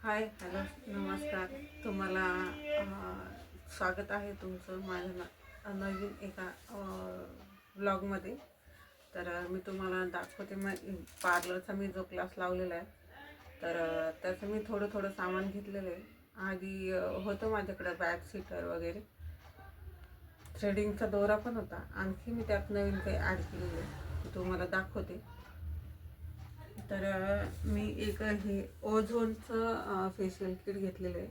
Hi hello नमस्कार. तुम्हाला स्वागत आहे तुमचं माझ्या नवीन एका ब्लॉगमध्ये. तर मी तुम्हाला दाखवते. मग पार्लरचा मी जो क्लास लावलेला आहे तर त्याचं मी थोडं थोडं सामान घेतलेलं आहे. आधी होतं माझ्याकडं बॅग सीटर वगैरे, थ्रेडिंगचा दोरा पण होता. आणखी मी त्यात नवीन काही ॲड केलेलं आहे, तुम्हाला दाखवते. तर मी एक हे ओझोनचं फेशियल किट घेतलेलं आहे.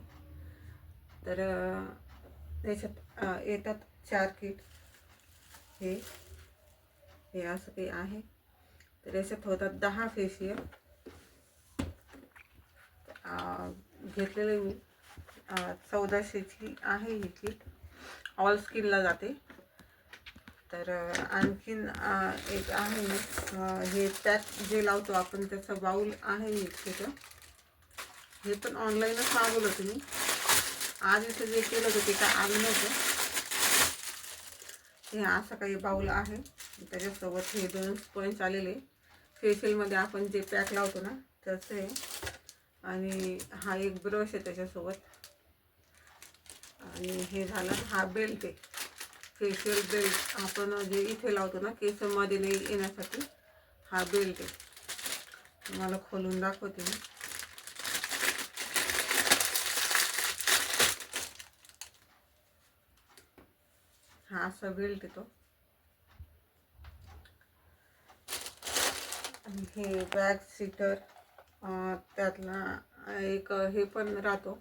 तर त्याच्यात येतात 4 किट. हे हे असं काही आहे. तर याच्यात होतात 10 फेशियल घेतलेले मी. 1400ची आहे ही किट. ऑल स्किनला जाते. तर आणखीन एक आहे हे पॅक जे लावतो आपण त्याचं बाऊल आहे एक छोटं. हे पण ऑनलाईनच मागवलं होतं मी. आधीचं जे केलं होतं ते काय आलं नव्हतं. हे असं काही बाऊल आहे. त्याच्यासोबत हे 2 स्पंज आलेले. फेशियलमध्ये आपण जे पॅक लावतो ना त्याचं आहे. आणि हा एक ब्रश आहे त्याच्यासोबत. आणि हे झालं. हा बेल्ट आहे, फेशियल बेल्ट. आपण जे इथे लावतो ना केसांमध्ये नाही येण्यासाठी, हा बेल्ट आहे. तुम्हाला खोलून दाखवते मी. हा असा बेल्ट येतो. आणि हे बॅग सीटर, त्यातला एक हे पण राहतो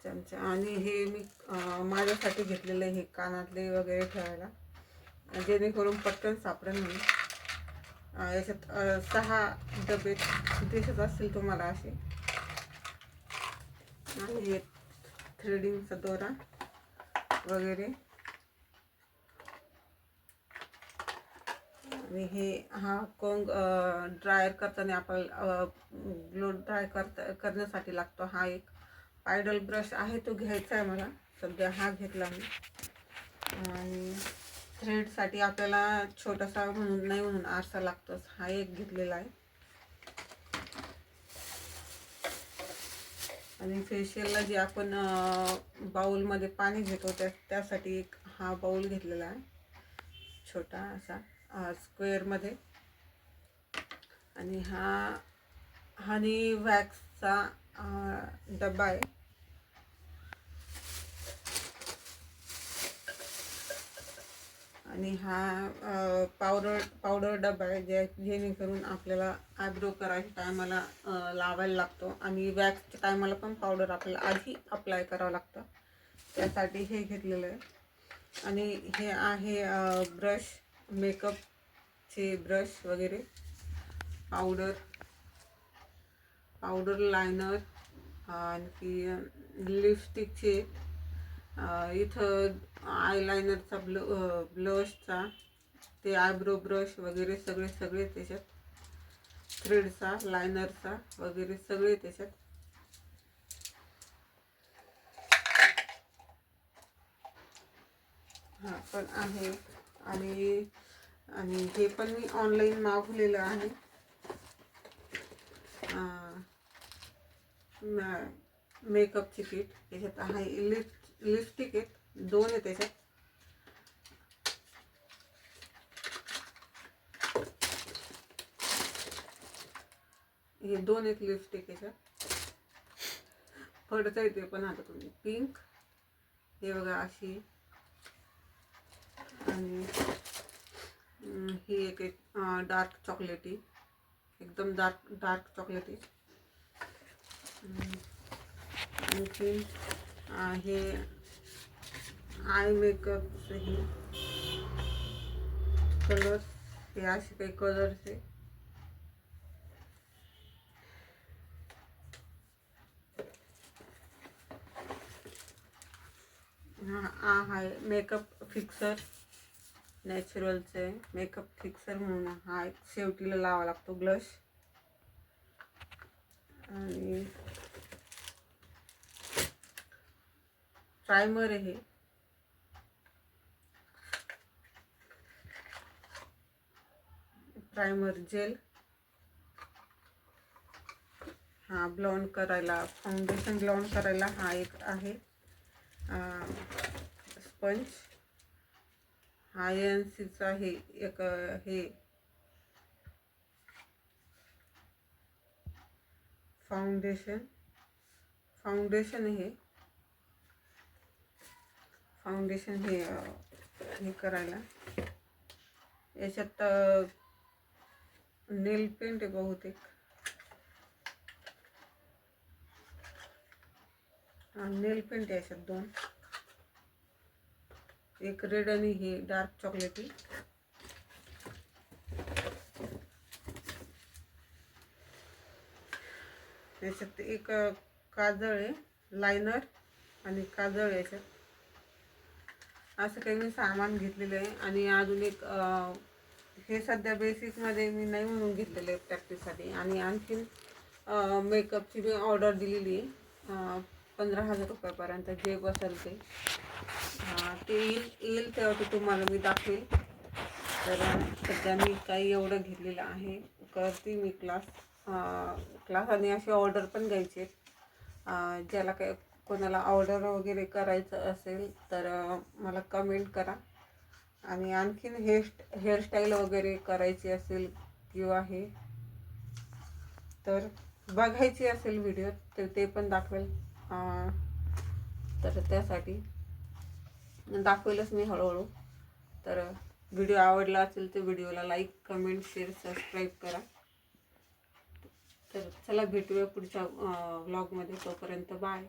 चमचा. आणि हे मी माझ्यासाठी घेतलेलं आहे, हे कानातले वगैरे ठेवायला, जेणेकरून पटकन सापडेल म्हणून. याच्यात 6 डबे दिसत असतील तुम्हाला असे. आणि हे थ्रेडिंगचा दोरा वगैरे. आणि हे हा कंग ड्रायर करताना आपल्याला ग्लो ड्राय करण्यासाठी लागतो. हा एक पायडल ब्रश आहे, तो घ्यायचा आहे मला. सध्या हा घेतला मी. आणि थ्रेडसाठी आपल्याला छोटासा म्हणून नाही म्हणून आरसा लागतोच. हा एक घेतलेला आहे. आणि फेशियलला जे आपण बाउलमध्ये पाणी घेतो त्यासाठी एक हा बाउल घेतलेला आहे, छोटा असा स्क्वेअरमध्ये. आणि हा हनी वॅक्सचा डब्बा आहे. आणि हा पावडर डबा आहे, जेणेकरून आपल्याला आयब्रो करायच्या टायमाला लावायला लागतो. आणि वॅक्सच्या टायमाला पण पावडर आपल्याला आधी अप्लाय करावं लागतं, त्यासाठी हे घेतलेलं आहे. आणि हे आहे ब्रश, मेकअपचे ब्रश वगैरे, पावडर लायनर, आणखी लिपस्टिकचे, इथं आयलायनरचा ब्लशचा, ते आयब्रो ब्रश वगैरे सगळे त्याच्यात, थ्रेडचा, लायनरचा वगैरे सगळे त्याच्यात. हा पण आहे. आणि हे पण मी ऑनलाईन मागवलेलं आहे. मेकअपची किट. त्याच्यात आहे लिपस्टिक आहेत, 2 आहे त्याच्यात. हे 2 आहेत लिपस्टिक याच्यात. पडत आहे ते पण आता तुम्ही. पिंक, हे बघा अशी. आणि ही एक डार्क चॉकलेटी, एकदम डार्क चॉकलेटी. आणखी हे आय मेकअपचं हे कलर्स, हे असे काही कलर्स आहे. हा आहे मेकअप फिक्सर, नॅचरलचे मेकअप फिक्सर म्हणून. हा एक शेवटीला लावा लागतो ब्लश. आणि प्रायमर आहे, प्रायमर जेल. हा ब्लाउन करायला, फाउंडेशन ब्लाउन करायला हा एक आहे स्पंज. हा एनसीचा आहे एक हे फाउंडेशन हे हे करायला. याच्यात नेल पेंट आहे बहुतेक. नेल पेंट आहे याच्यात दोन, एक रेड आणि हे डार्क चॉकलेटी. याच्यात एक काजळ आहे, लायनर आणि काजळ आहे याच्यात. असं काही मी सामान घेतलेलं आहे. आणि अजून एक हे सध्या बेसिकमध्ये मी नाही म्हणून घेतलेलं आहे प्रॅक्टिससाठी. आणि आणखीन मेकअपची मी ऑर्डर दिलेली आहे 15,000 रुपयापर्यंत, जे बसेल ते. ते येईल तेव्हा ते तुम्हाला मी दाखवेल. तर सध्या मी काही एवढं घेतलेलं आहे, करते मी क्लास आणि अशी ऑर्डर पण घ्यायची आहेत. ज्याला काय कोणाला ऑर्डर वगैरे करायचं असेल तर मला कमेंट करा. आणि आणखीन हेअरस्टाईल वगैरे करायची असेल किंवा हे तर बघायची असेल व्हिडिओ तर ते पण दाखवेल. तर त्यासाठी दाखवेलच मी हळूहळू. तर व्हिडिओ आवडला असेल तर व्हिडिओला लाईक, कमेंट, शेअर, सबस्क्राईब करा. तर चला भेटूया पुढच्या व्लॉगमध्ये. तोपर्यंत बाय.